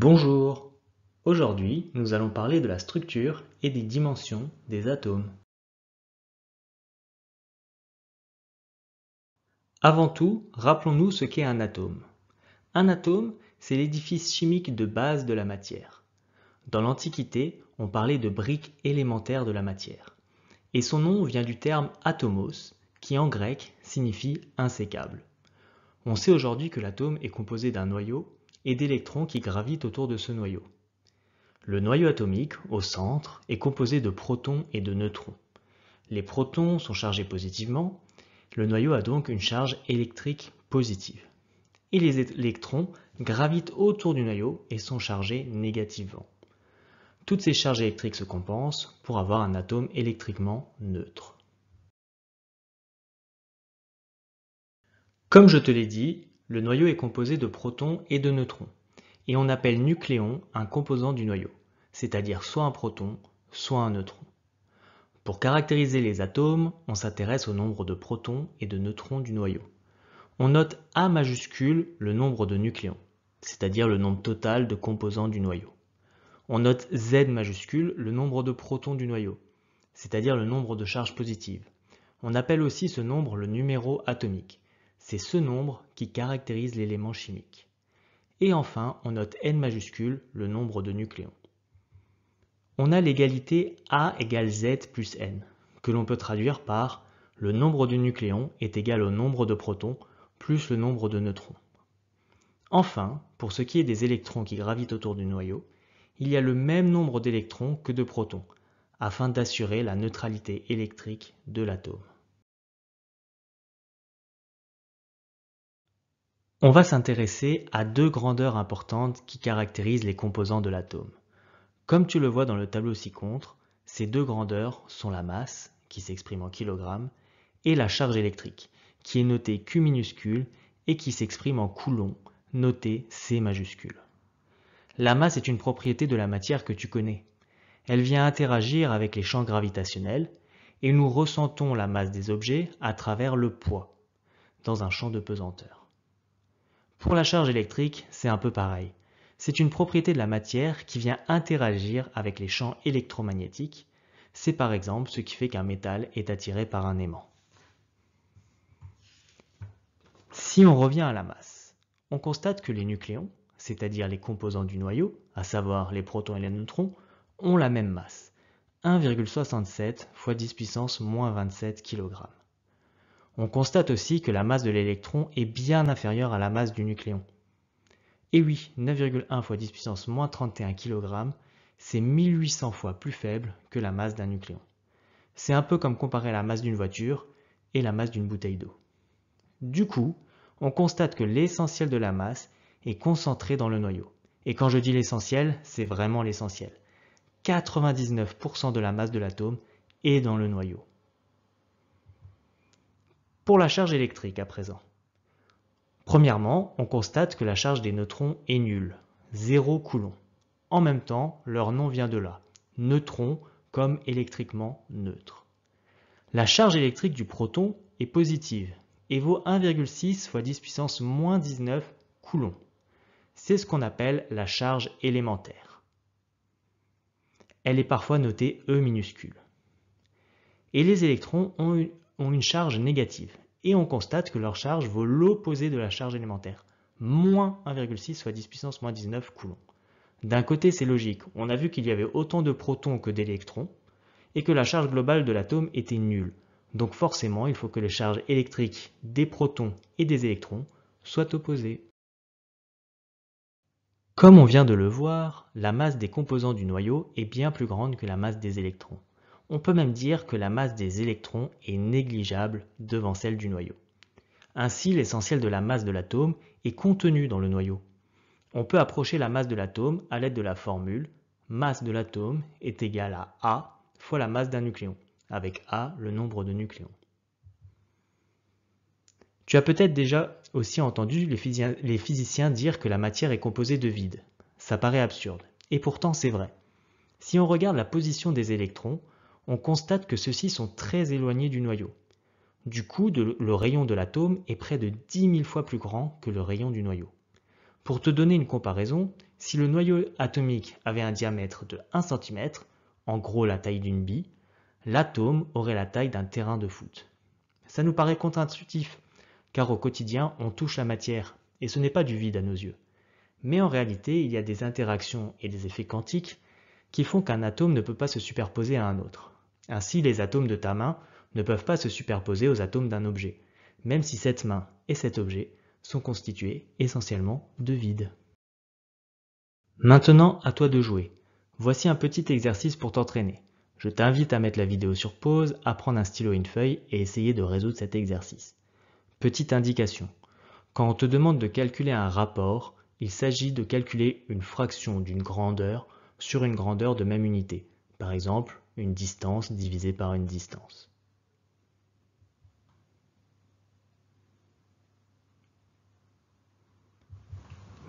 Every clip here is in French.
Bonjour! Aujourd'hui, nous allons parler de la structure et des dimensions des atomes. Avant tout, rappelons-nous ce qu'est un atome. Un atome, c'est l'édifice chimique de base de la matière. Dans l'Antiquité, on parlait de briques élémentaires de la matière. Et son nom vient du terme atomos, qui en grec signifie insécable. On sait aujourd'hui que l'atome est composé d'un noyau et d'électrons qui gravitent autour de ce noyau. Le noyau atomique, au centre, est composé de protons et de neutrons. Les protons sont chargés positivement, le noyau a donc une charge électrique positive. Et les électrons gravitent autour du noyau et sont chargés négativement. Toutes ces charges électriques se compensent pour avoir un atome électriquement neutre. Comme je te l'ai dit, le noyau est composé de protons et de neutrons, et on appelle nucléon un composant du noyau, c'est-à-dire soit un proton, soit un neutron. Pour caractériser les atomes, on s'intéresse au nombre de protons et de neutrons du noyau. On note A majuscule le nombre de nucléons, c'est-à-dire le nombre total de composants du noyau. On note Z majuscule le nombre de protons du noyau, c'est-à-dire le nombre de charges positives. On appelle aussi ce nombre le numéro atomique. C'est ce nombre qui caractérise l'élément chimique. Et enfin, on note N majuscule le nombre de nucléons. On a l'égalité A égale Z plus N, que l'on peut traduire par le nombre de nucléons est égal au nombre de protons plus le nombre de neutrons. Enfin, pour ce qui est des électrons qui gravitent autour du noyau, il y a le même nombre d'électrons que de protons, afin d'assurer la neutralité électrique de l'atome. On va s'intéresser à deux grandeurs importantes qui caractérisent les composants de l'atome. Comme tu le vois dans le tableau ci-contre, ces deux grandeurs sont la masse, qui s'exprime en kilogrammes, et la charge électrique, qui est notée Q minuscule et qui s'exprime en coulomb, notée C majuscule. La masse est une propriété de la matière que tu connais. Elle vient interagir avec les champs gravitationnels et nous ressentons la masse des objets à travers le poids, dans un champ de pesanteur. Pour la charge électrique, c'est un peu pareil. C'est une propriété de la matière qui vient interagir avec les champs électromagnétiques. C'est par exemple ce qui fait qu'un métal est attiré par un aimant. Si on revient à la masse, on constate que les nucléons, c'est-à-dire les composants du noyau, à savoir les protons et les neutrons, ont la même masse, 1,67 x 10 puissance moins 27 kg. On constate aussi que la masse de l'électron est bien inférieure à la masse du nucléon. Et oui, 9,1 x 10 puissance moins 31 kg, c'est 1800 fois plus faible que la masse d'un nucléon. C'est un peu comme comparer la masse d'une voiture et la masse d'une bouteille d'eau. Du coup, on constate que l'essentiel de la masse est concentré dans le noyau. Et quand je dis l'essentiel, c'est vraiment l'essentiel. 99% de la masse de l'atome est dans le noyau. Pour la charge électrique à présent. Premièrement, on constate que la charge des neutrons est nulle, 0 coulomb. En même temps, leur nom vient de là, neutron comme électriquement neutre. La charge électrique du proton est positive et vaut 1,6 x 10 puissance moins 19 coulombs. C'est ce qu'on appelle la charge élémentaire. Elle est parfois notée E minuscule. Et les électrons ont une charge négative. Et on constate que leur charge vaut l'opposé de la charge élémentaire, moins 1,6 x 10 puissance moins 19 coulombs. D'un côté, c'est logique, on a vu qu'il y avait autant de protons que d'électrons, et que la charge globale de l'atome était nulle. Donc forcément, il faut que les charges électriques des protons et des électrons soient opposées. Comme on vient de le voir, la masse des composants du noyau est bien plus grande que la masse des électrons. On peut même dire que la masse des électrons est négligeable devant celle du noyau. Ainsi, l'essentiel de la masse de l'atome est contenu dans le noyau. On peut approcher la masse de l'atome à l'aide de la formule masse de l'atome est égale à A fois la masse d'un nucléon, avec A le nombre de nucléons. Tu as peut-être déjà aussi entendu les physiciens dire que la matière est composée de vide. Ça paraît absurde, et pourtant c'est vrai. Si on regarde la position des électrons, on constate que ceux-ci sont très éloignés du noyau. Du coup, le rayon de l'atome est près de 10 000 fois plus grand que le rayon du noyau. Pour te donner une comparaison, Si le noyau atomique avait un diamètre de 1 cm, en gros la taille d'une bille, l'atome aurait la taille d'un terrain de foot. Ça nous paraît contre-intuitif, car au quotidien on touche la matière, et ce n'est pas du vide à nos yeux. Mais en réalité, il y a des interactions et des effets quantiques qui font qu'un atome ne peut pas se superposer à un autre. Ainsi, les atomes de ta main ne peuvent pas se superposer aux atomes d'un objet, même si cette main et cet objet sont constitués essentiellement de vide. Maintenant, à toi de jouer. Voici un petit exercice pour t'entraîner. Je t'invite à mettre la vidéo sur pause, à prendre un stylo et une feuille et essayer de résoudre cet exercice. Petite indication. Quand on te demande de calculer un rapport, il s'agit de calculer une fraction d'une grandeur sur une grandeur de même unité. Par exemple, une distance divisée par une distance.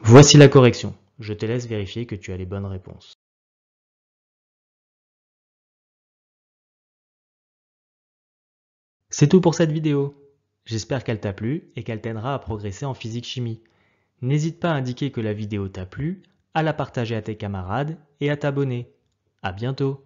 Voici la correction. Je te laisse vérifier que tu as les bonnes réponses. C'est tout pour cette vidéo. J'espère qu'elle t'a plu et qu'elle t'aidera à progresser en physique-chimie. N'hésite pas à indiquer que la vidéo t'a plu, à la partager à tes camarades et à t'abonner. À bientôt.